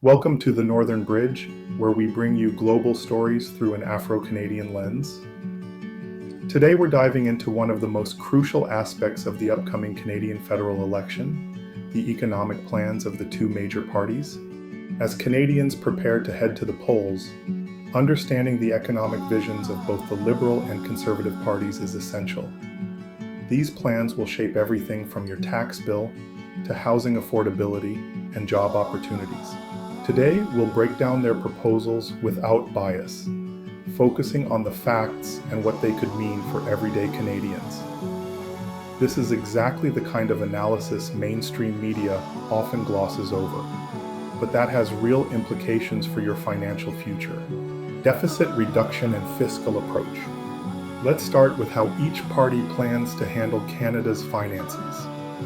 Welcome to the Northern Bridge, where we bring you global stories through an Afro-Canadian lens. Today we're diving into one of the most crucial aspects of the upcoming Canadian federal election, the economic plans of the two major parties. As Canadians prepare to head to the polls, understanding the economic visions of both the Liberal and Conservative parties is essential. These plans will shape everything from your tax bill to housing affordability and job opportunities. Today, we'll break down their proposals without bias, focusing on the facts and what they could mean for everyday Canadians. This is exactly the kind of analysis mainstream media often glosses over, but that has real implications for your financial future. Deficit reduction and fiscal approach. Let's start with how each party plans to handle Canada's finances.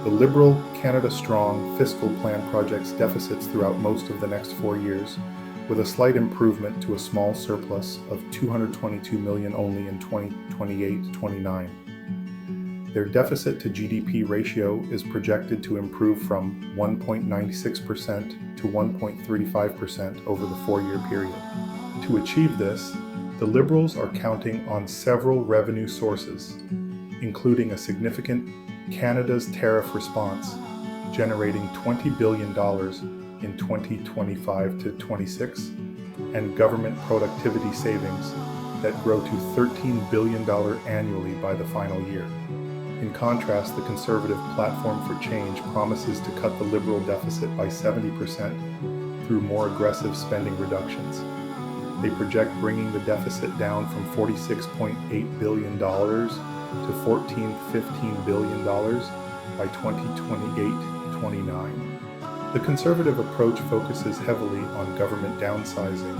The Liberal Canada Strong fiscal plan projects deficits throughout most of the next 4 years, with a slight improvement to a small surplus of $222 million only in 2028-29. Their deficit to GDP ratio is projected to improve from 1.96% to 1.35% over the 4-year period. To achieve this, the Liberals are counting on several revenue sources, including a significant Canada's tariff response, generating $20 billion in 2025-26, and government productivity savings that grow to $13 billion annually by the final year. In contrast, the Conservative Platform for Change promises to cut the Liberal deficit by 70% through more aggressive spending reductions. They project bringing the deficit down from $46.8 billion to $14-15 billion by 2028-29. The Conservative approach focuses heavily on government downsizing,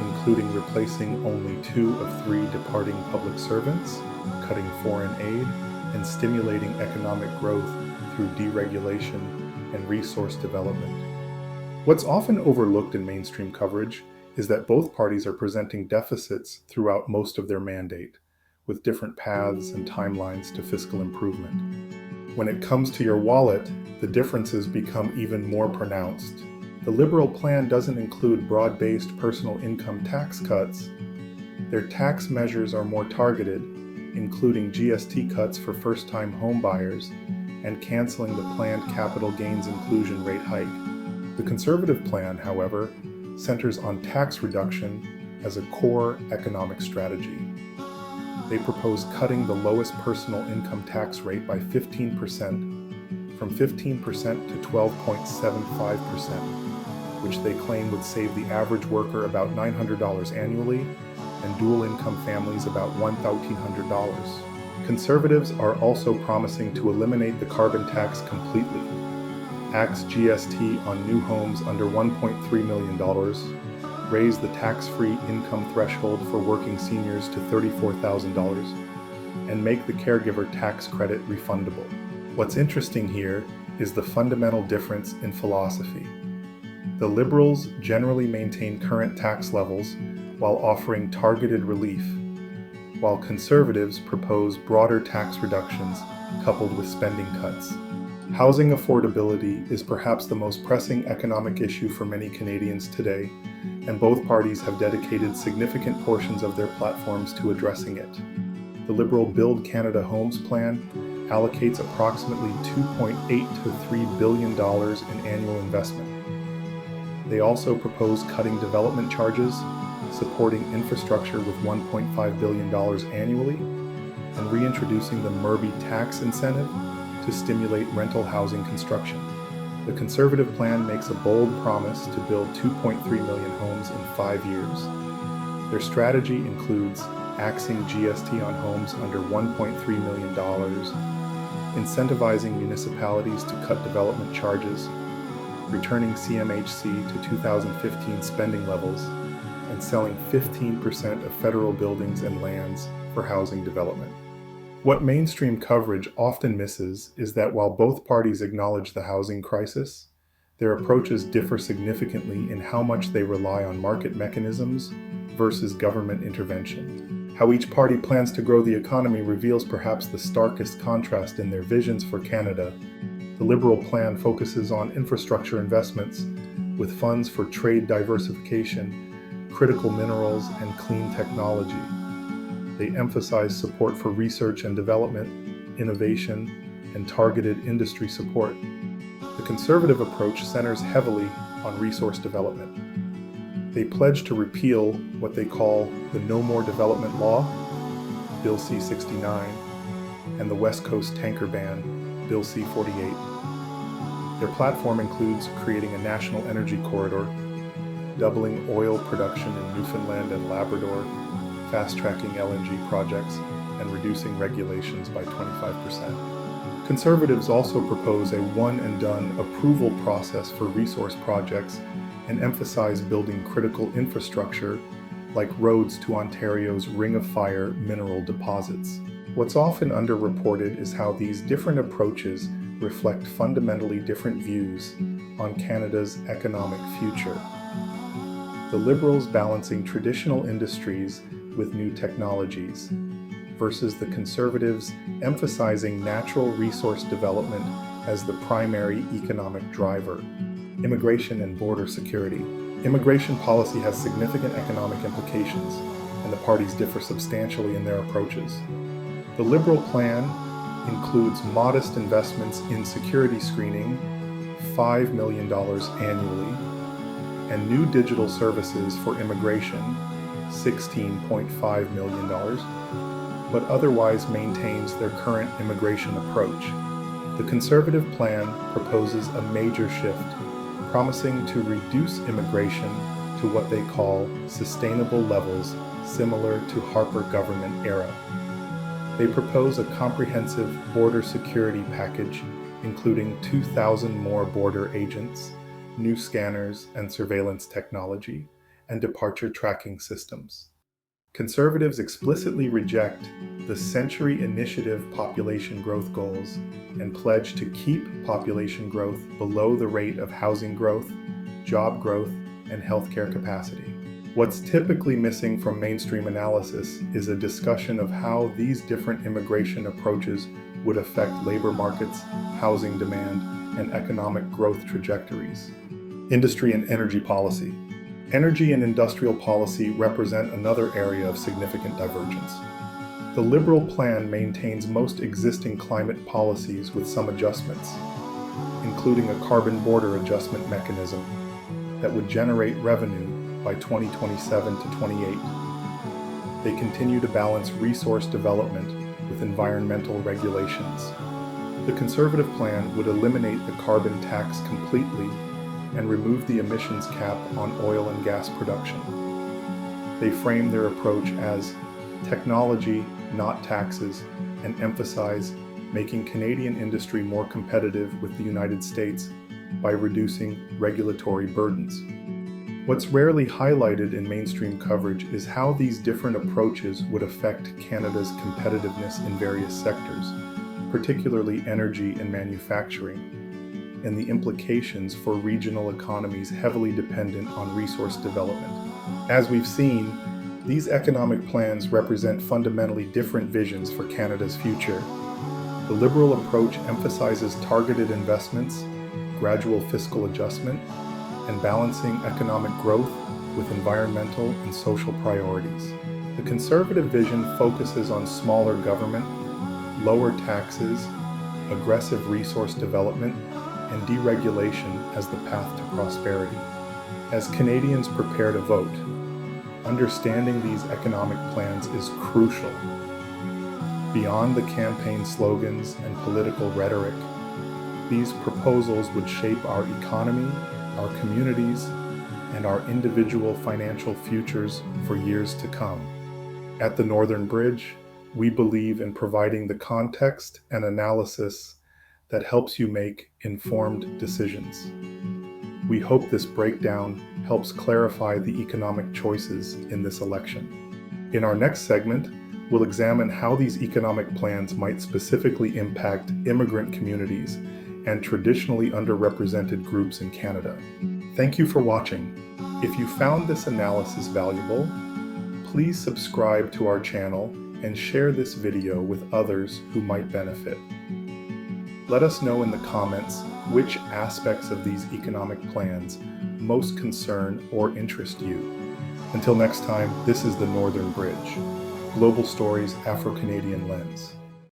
including replacing only 2 of 3 departing public servants, cutting foreign aid, and stimulating economic growth through deregulation and resource development. What's often overlooked in mainstream coverage is that both parties are presenting deficits throughout most of their mandate, with different paths and timelines to fiscal improvement. When it comes to your wallet, the differences become even more pronounced. The Liberal plan doesn't include broad-based personal income tax cuts. Their tax measures are more targeted, including GST cuts for first-time homebuyers and canceling the planned capital gains inclusion rate hike. The Conservative plan, however, centers on tax reduction as a core economic strategy. They propose cutting the lowest personal income tax rate by 15%, from 15% to 12.75%, which they claim would save the average worker about $900 annually and dual-income families about $1,300. Conservatives are also promising to eliminate the carbon tax completely, axe GST on new homes under $1.3 million, raise the tax-free income threshold for working seniors to $34,000, and make the caregiver tax credit refundable. What's interesting here is the fundamental difference in philosophy. The Liberals generally maintain current tax levels while offering targeted relief, while Conservatives propose broader tax reductions coupled with spending cuts. Housing affordability is perhaps the most pressing economic issue for many Canadians today, and both parties have dedicated significant portions of their platforms to addressing it. The Liberal Build Canada Homes plan allocates approximately $2.8 to $3 billion in annual investment. They also propose cutting development charges, supporting infrastructure with $1.5 billion annually, and reintroducing the MERBI tax incentive to stimulate rental housing construction. The Conservative plan makes a bold promise to build 2.3 million homes in 5 years. Their strategy includes axing GST on homes under $1.3 million, incentivizing municipalities to cut development charges, returning CMHC to 2015 spending levels, and selling 15% of federal buildings and lands for housing development. What mainstream coverage often misses is that while both parties acknowledge the housing crisis, their approaches differ significantly in how much they rely on market mechanisms versus government intervention. How each party plans to grow the economy reveals perhaps the starkest contrast in their visions for Canada. The Liberal plan focuses on infrastructure investments, with funds for trade diversification, critical minerals, and clean technology. They emphasize support for research and development, innovation, and targeted industry support. The conservative approach centers heavily on resource development. They pledge to repeal what they call the No More Development Law, Bill C-69, and the West Coast Tanker Ban, Bill C-48. Their platform includes creating a national energy corridor, doubling oil production in Newfoundland and Labrador, fast-tracking LNG projects, and reducing regulations by 25%. Conservatives also propose a one-and-done approval process for resource projects and emphasize building critical infrastructure like roads to Ontario's Ring of Fire mineral deposits. What's often underreported is how these different approaches reflect fundamentally different views on Canada's economic future. The Liberals balancing traditional industries with new technologies, versus the Conservatives emphasizing natural resource development as the primary economic driver. Immigration and border security. Immigration policy has significant economic implications, and the parties differ substantially in their approaches. The Liberal plan includes modest investments in security screening, $5 million annually, and new digital services for immigration, $16.5 million, but otherwise maintains their current immigration approach. The Conservative plan proposes a major shift, promising to reduce immigration to what they call sustainable levels similar to Harper government era. They propose a comprehensive border security package, including 2,000 more border agents, new scanners and surveillance technology, and departure tracking systems. Conservatives explicitly reject the Century Initiative population growth goals and pledge to keep population growth below the rate of housing growth, job growth, and healthcare capacity. What's typically missing from mainstream analysis is a discussion of how these different immigration approaches would affect labor markets, housing demand, and economic growth trajectories. Industry and energy policy. Energy and industrial policy represent another area of significant divergence. The Liberal plan maintains most existing climate policies with some adjustments, including a carbon border adjustment mechanism that would generate revenue by 2027 to 28. They continue to balance resource development with environmental regulations. The Conservative plan would eliminate the carbon tax completely and remove the emissions cap on oil and gas production. They frame their approach as technology, not taxes, and emphasize making Canadian industry more competitive with the United States by reducing regulatory burdens. What's rarely highlighted in mainstream coverage is how these different approaches would affect Canada's competitiveness in various sectors, particularly energy and manufacturing, and the implications for regional economies heavily dependent on resource development. As we've seen, these economic plans represent fundamentally different visions for Canada's future. The Liberal approach emphasizes targeted investments, gradual fiscal adjustment, and balancing economic growth with environmental and social priorities. The Conservative vision focuses on smaller government, lower taxes, aggressive resource development, and deregulation as the path to prosperity. As Canadians prepare to vote, understanding these economic plans is crucial. Beyond the campaign slogans and political rhetoric, these proposals would shape our economy, our communities, and our individual financial futures for years to come. At the Northern Bridge, we believe in providing the context and analysis that helps you make informed decisions. We hope this breakdown helps clarify the economic choices in this election. In our next segment, we'll examine how these economic plans might specifically impact immigrant communities and traditionally underrepresented groups in Canada. Thank you for watching. If you found this analysis valuable, please subscribe to our channel and share this video with others who might benefit. Let us know in the comments which aspects of these economic plans most concern or interest you. Until next time, this is the Northern Bridge. Global Stories Afro-Canadian Lens.